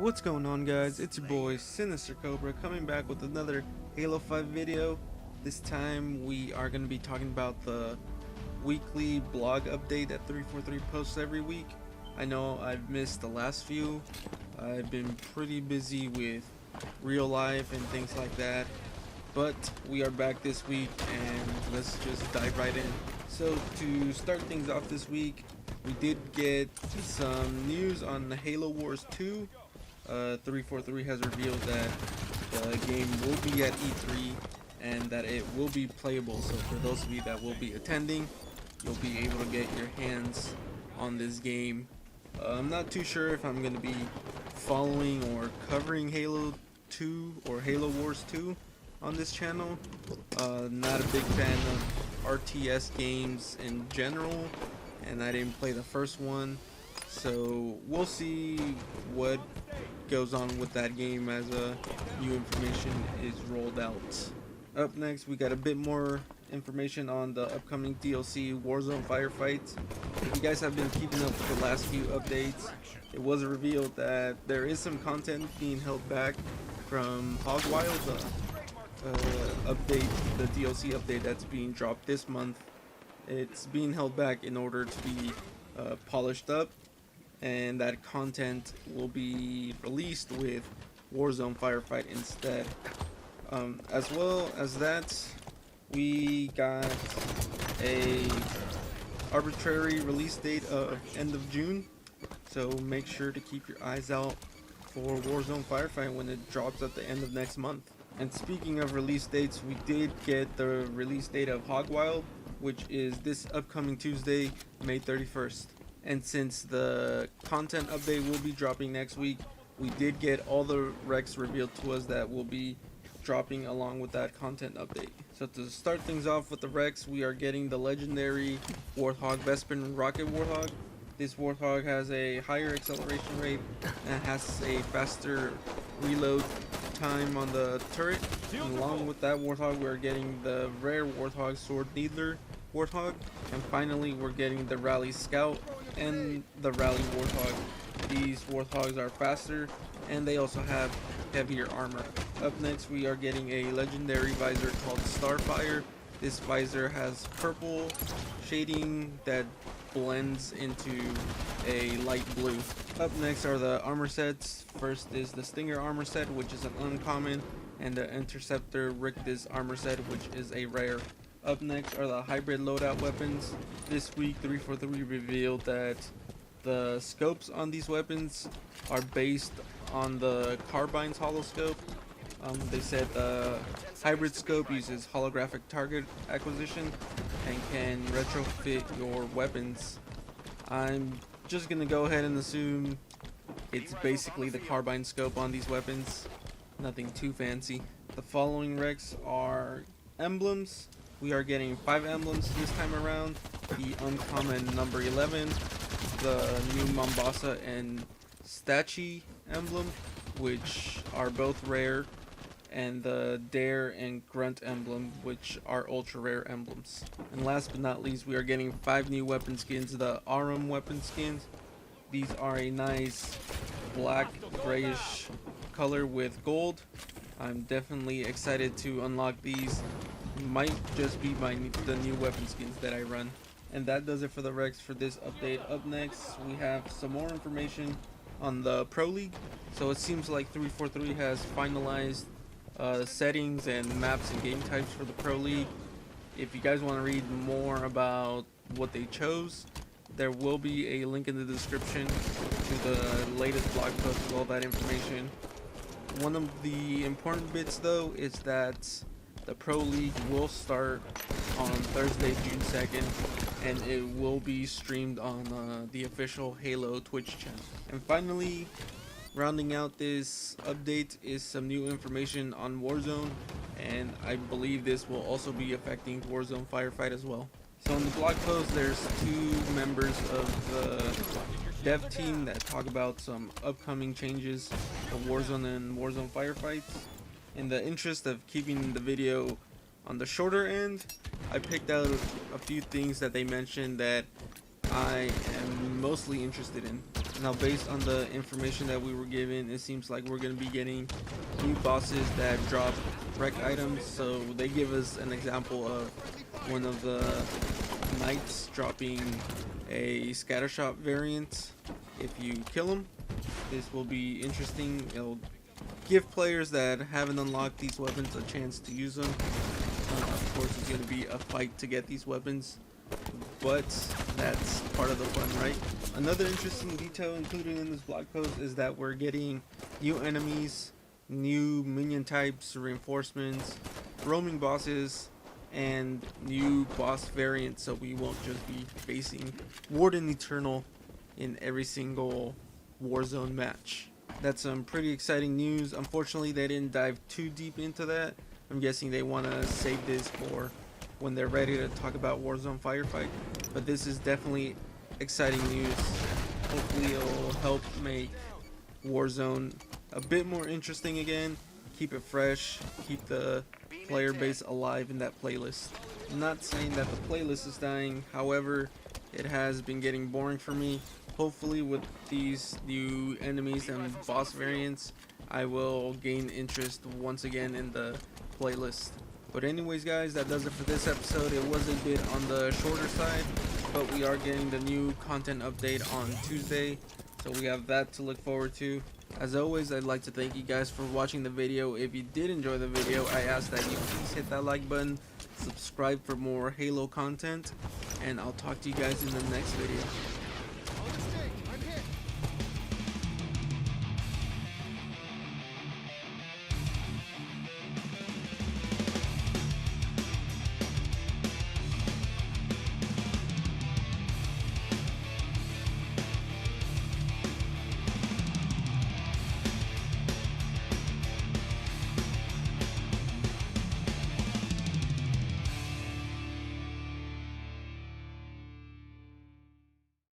What's going on, guys? It's your boy Sinister Cobra coming back with another Halo 5 video. This time we are going to be talking about the weekly blog update that 343 posts every week. I know I've missed the last few. I've been pretty busy with real life and things like that, but we are back this week and let's just dive right in. So to start things off this week, we did get some news on the Halo Wars 2. 343 has revealed that the game will be at E3 and that it will be playable. So for those of you that will be attending, you'll be able to get your hands on this game. I'm not too sure if I'm going to be following or covering Halo 2 or Halo Wars 2 on this channel. Not a big fan of RTS games in general, and I didn't play the first one, so we'll see what goes on with that game as new information is rolled out. Up next, we got a bit more information on the upcoming DLC Warzone firefights. If you guys have been keeping up with the last few updates, it was revealed that there is some content being held back from Hog Wild, update, the DLC update that's being dropped this month. It's being held back in order to be polished up, and that content will be released with Warzone Firefight instead. As well as that, we got a arbitrary release date of end of June, so make sure to keep your eyes out for Warzone Firefight when it drops at the end of next month. And speaking of release dates, we did get the release date of Hog Wild, which is this upcoming Tuesday, May 31st. And since the content update will be dropping next week, we did get all the Rex revealed to us that will be dropping along with that content update. So to start things off with the Rex, we are getting the legendary Warthog Vespin Rocket Warthog. This Warthog has a higher acceleration rate and has a faster reload time on the turret. And along with that Warthog, we're getting the rare Warthog Sword Needler Warthog, and finally we're getting the Rally Scout and the Rally Warthog. These Warthogs are faster and they also have heavier armor. Up next, we are getting a legendary visor called Starfire. This visor has purple shading that blends into a light blue. Up next are the armor sets. First is the Stinger armor set, which is an uncommon, and the Interceptor Rictus armor set, which is a rare. Up next are the hybrid loadout weapons. This week 343 revealed that the scopes on these weapons are based on the Carbine's holoscope. They said the hybrid scope uses holographic target acquisition and can retrofit your weapons. I'm just gonna go ahead and assume it's basically the Carbine scope on these weapons. Nothing too fancy. The following Rex are emblems. We are getting 5 emblems this time around. The uncommon number 11, the new Mombasa and Stachi emblem, which are both rare, and the Dare and Grunt emblem, which are ultra rare emblems. And last but not least, we are getting 5 new weapon skins, the Arum weapon skins. These are a nice black grayish color with gold. I'm definitely excited to unlock these. Might just be the new weapon skins that I run. And that does it for the Rex for this update. Up next, we have some more information on the Pro League. So it seems like 343 has finalized settings and maps and game types for the Pro League. If you guys want to read more about what they chose, there will be a link in the description to the latest blog post with all that information. One of the important bits though is that the Pro League will start on Thursday, June 2nd, and it will be streamed on the official Halo Twitch channel. And finally, rounding out this update is some new information on Warzone, and I believe this will also be affecting Warzone Firefight as well. So in the blog post, there's 2 members of the dev team that talk about some upcoming changes to Warzone and Warzone Firefights. In the interest of keeping the video on the shorter end, I picked out a few things that they mentioned that I am mostly interested in. Now, based on the information that we were given, it seems like we're going to be getting new bosses that drop wreck items. So they give us an example of one of the knights dropping a scattershot variant if you kill him. This will be interesting. It'll give players that haven't unlocked these weapons a chance to use them. Of course, it's going to be a fight to get these weapons, but that's part of the fun, right? Another interesting detail included in this blog post is that we're getting new enemies, new minion types, reinforcements, roaming bosses, and new boss variants, so we won't just be facing Warden Eternal in every single Warzone match. That's some pretty exciting news. Unfortunately, they didn't dive too deep into that. I'm guessing they want to save this for when they're ready to talk about Warzone Firefight, but this is definitely exciting news. Hopefully it'll help make Warzone a bit more interesting again, keep it fresh, keep the player base alive in that playlist. I'm not saying that the playlist is dying, however, it has been getting boring for me. Hopefully with these new enemies and boss variants, I will gain interest once again in the playlist. But anyways guys, that does it for this episode. It was a bit on the shorter side, but we are getting the new content update on Tuesday, so we have that to look forward to. As always, I'd like to thank you guys for watching the video. If you did enjoy the video, I ask that you please hit that like button, subscribe for more Halo content, and I'll talk to you guys in the next video.